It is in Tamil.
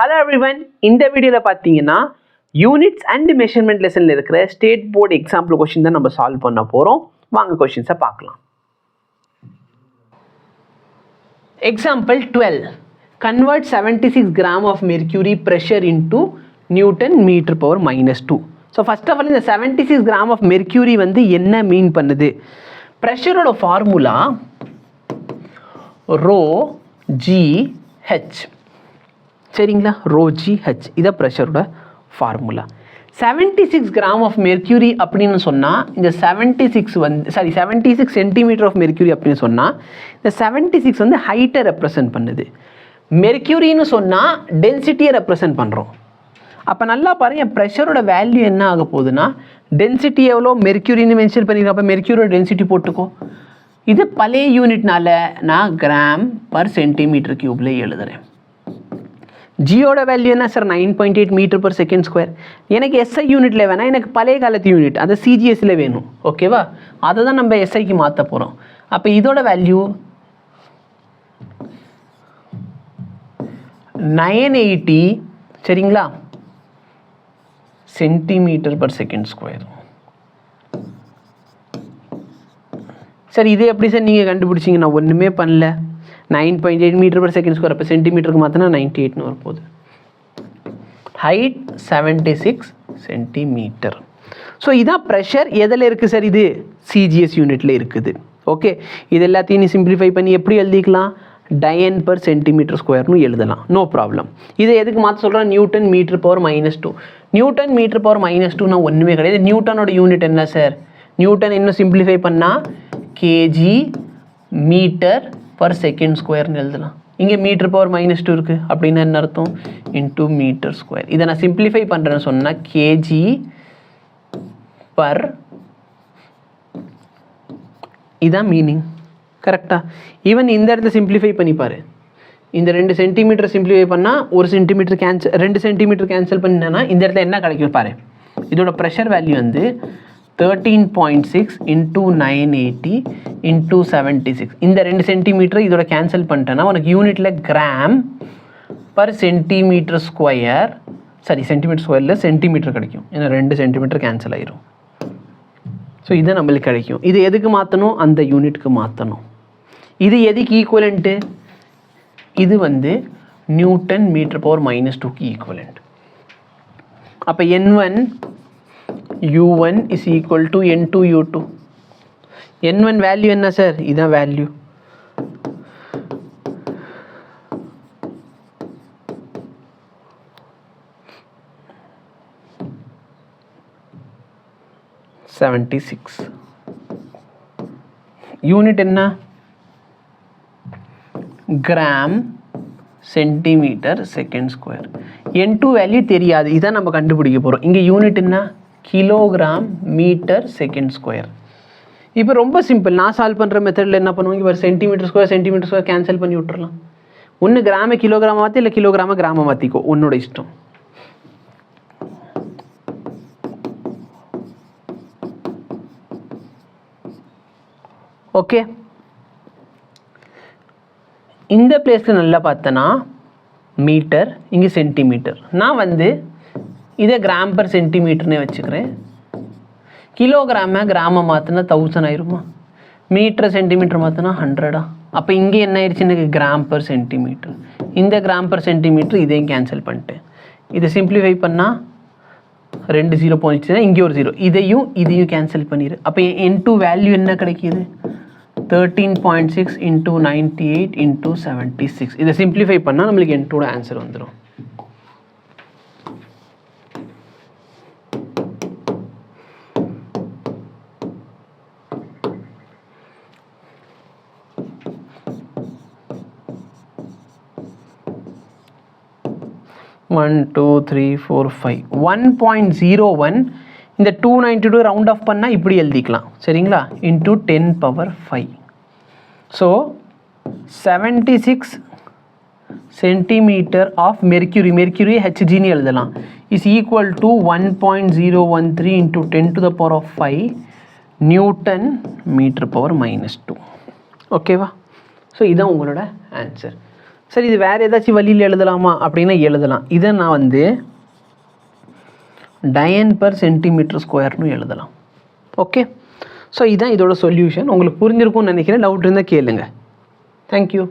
Hello everyone, இந்த வீடியோவில் பார்த்தீங்கன்னா யூனிட்ஸ் அண்ட் மெஷர்மெண்ட் லெசனில் இருக்கிற ஸ்டேட் போர்டு எக்ஸாம்பிள் கொஷின் தான் நம்ம சால்வ் பண்ண போகிறோம். வாங்க கொஷின்ஸை பார்க்கலாம். Example 12. Convert 76 gram of mercury pressure into Newton meter power minus 2. So first of all இந்த 76 gram of mercury வந்து என்ன மீன் பண்ணுது? ப்ரெஷரோட ஃபார்முலா ரோ ஜி ஹெச், சரிங்களா? ரோ ஜி ஹெச் இதான் ப்ரெஷரோட ஃபார்முலா. 76 கிராம் ஆஃப் மெர்க்யூரி அப்படின்னு சொன்னால் இந்த 76 சென்டிமீட்டர் ஆஃப் மெர்க்யூரி அப்படின்னு சொன்னால் இந்த 76 வந்து ஹைட்டை ரெப்ரசன்ட் பண்ணுது. மெர்க்யூரின்னு சொன்னால் டென்சிட்டியை ரெப்ரசன்ட் பண்ணுறோம். அப்போ நல்லா பாருங்கள், ப்ரெஷரோட வேல்யூ என்ன ஆக போகுதுன்னா டென்சிட்டி எவ்வளோ மெர்க்யூரின்னு மென்ஷன் பண்ணியிருக்கேன். அப்போ மெர்க்யூரியோட டென்சிட்டி போட்டுக்கோ. இது பழைய யூனிட்னால நான் கிராம் பர் சென்டிமீட்டர் கியூப்ல எழுதுகிறேன். ஜியோட வேல்யூ என்ன sir? 9.8 metre per second square. எனக்கு எஸ்ஐ யூனிட்டில் வேணால், எனக்கு பழைய காலத்து யூனிட் அது சிஜிஎஸ்ல வேணும். ஓகேவா? அதை தான் நம்ம எஸ்ஐக்கு மாற்ற போகிறோம். அப்போ இதோட வேல்யூ 980, சரிங்களா, centimetre per second square. Sir இது எப்படி சார் நீங்கள் கண்டுபிடிச்சிங்க? நான் ஒன்றுமே பண்ணல. 9.8 மீட்டர் பர் செகண்ட் ஸ்கொயர். அப்போ சென்டிமீட்டருக்கு மாற்றினா 98ன்னு வரப்போகுது. Height 76 centimetre. ஸோ இதான் ப்ரெஷர் எதில் இருக்குது சார்? இது சிஜிஎஸ் யூனிட்டில் இருக்குது. ஓகே, இது எல்லாத்தையும் நீ சிம்பிளிஃபை பண்ணி எப்படி எழுதிக்கலாம்? டயன் பர் சென்டிமீட்டர் ஸ்கொயர்னு எழுதலாம், நோ ப்ராப்ளம். இதை எதுக்கு மாற்ற சொல்கிறேன்? Newton metre power -2. Newton metre power -2னா ஒன்றுமே கிடையாது. நியூட்டனோட யூனிட் என்ன சார்? நியூட்டன் இன்னும் சிம்பிளிஃபை பண்ணால் கேஜி மீட்டர் பர் செகண்ட் ஸ்கொயர்னு எழுதலாம். இங்கே மீட்டர் பவர் -2 இருக்குது அப்படின்னா என்ன அர்த்தம்? Into metre square. இதை நான் சிம்பிளிஃபை பண்ணுறேன்னு சொன்னால் கேஜி பர், இதான் மீனிங். கரெக்டாக? ஈவன் இந்த இடத்துல சிம்பிளிஃபை பண்ணிப்பார். இந்த 2 சென்டிமீட்டர் சிம்பிளிஃபை பண்ணால் 1 சென்டிமீட்டர் கேன்சல், 2 சென்டிமீட்டர் கேன்சல் பண்ணினா இந்த இடத்துல என்ன கிடைக்கும் பாரு. இதோட ப்ரெஷர் வேல்யூ வந்து 13.6 இன்டூ 980 இன்டூ 76. இந்த 2 சென்டிமீட்டர் இதோட கேன்சல் பண்ணிட்டேன்னா உனக்கு யூனிட்டில் gram per centimetre square, sorry centimetre ஸ்கொயரில் சென்டிமீட்டர் கிடைக்கும். ஏன்னா 2 சென்டிமீட்டர் கேன்சல் ஆயிரும். ஸோ இது நம்மளுக்கு கிடைக்கும். இது எதுக்கு மாற்றணும்? அந்த யூனிட்டுக்கு மாற்றணும். இது எதுக்கு ஈக்குவலண்ட்டு? இது வந்து நியூட்டன் மீட்டர் பவர் -2க்கு ஈக்குவலண்ட். அப்போ N1 U1 is equal to N2 U2. N1 value என்ன சார்? இதான் வேல்யூ. யூனிட் என்ன? Gram centimetre second square. N2 value தெரியாது, இதான் நம்ம கண்டுபிடிக்க போகிறோம். இங்கே யூனிட் என்ன? Kilogram metre second square. இப்போ ரொம்ப சிம்பிள். நான் சால்வ் பண்ணுற மெத்தடில் என்ன பண்ணுவோம்? இங்கே சென்டிமீட்டர் ஸ்கொயர் கேன்சல் பண்ணி விட்டுறலாம். ஒன்று கிராம கிலோகிராம் மாற்றி, இல்லை கிலோகிராம கிராம மாற்றிக்கோ, உன்னோட இஷ்டம். ஓகே, இந்த பிளேஸில் நல்லா பார்த்தனா மீட்டர், இங்கே சென்டிமீட்டர். நான் வந்து இதை கிராம் பர் சென்டிமீட்டர்னே வச்சுக்கிறேன். கிலோகிராமை கிராம மாற்றினா 1000 ஆயிருமா? மீட்டர் சென்டிமீட்டர் மாற்றினா 100. அப்போ இங்கே என்ன ஆயிடுச்சு? எனக்கு கிராம் பர் சென்டிமீட்டர். இந்த கிராம் பர் சென்டிமீட்டர் இதையும் கேன்சல் பண்ணிட்டேன். இதை சிம்பிளிஃபை பண்ணால் 2 0 போயிடுச்சுன்னா இங்கே ஒரு 0, இதையும் கேன்சல் பண்ணிடு. அப்போ N2 வேல்யூ என்ன கிடைக்கிது? 13.6 இன்டூ 98 இன்டூ 76. இதை சிம்பிளிஃபை பண்ணால் நம்மளுக்கு N2 ஆன்சர் வந்துடும். One, 2, 3, 4, 5. 1.01. இந்த 292 ரவுண்ட் ஆஃப் பண்ணால் இப்படி எழுதிக்கலாம், சரிங்களா? Into 10 power 5. So 76 centimetre of mercury ஹெச்ஜின்னு எழுதலாம், is equal to 1.013 into 10 to the power of 5 newton metre power -2. ஓகேவா? ஸோ இதுதான் உங்களோட ஆன்சர். சரி இது வேறு ஏதாச்சும் வழியில் எழுதலாமா அப்படின்னா எழுதலாம். இதை நான் வந்து டயன் பர் சென்டிமீட்டர் ஸ்கொயர்னு எழுதலாம். ஓகே, ஸோ இதுதான் இதோட சொல்யூஷன். உங்களுக்கு புரிஞ்சிருக்கும்னு நினைக்கிறேன். டவுட் இருந்தால் கேளுங்க. தேங்க்யூ.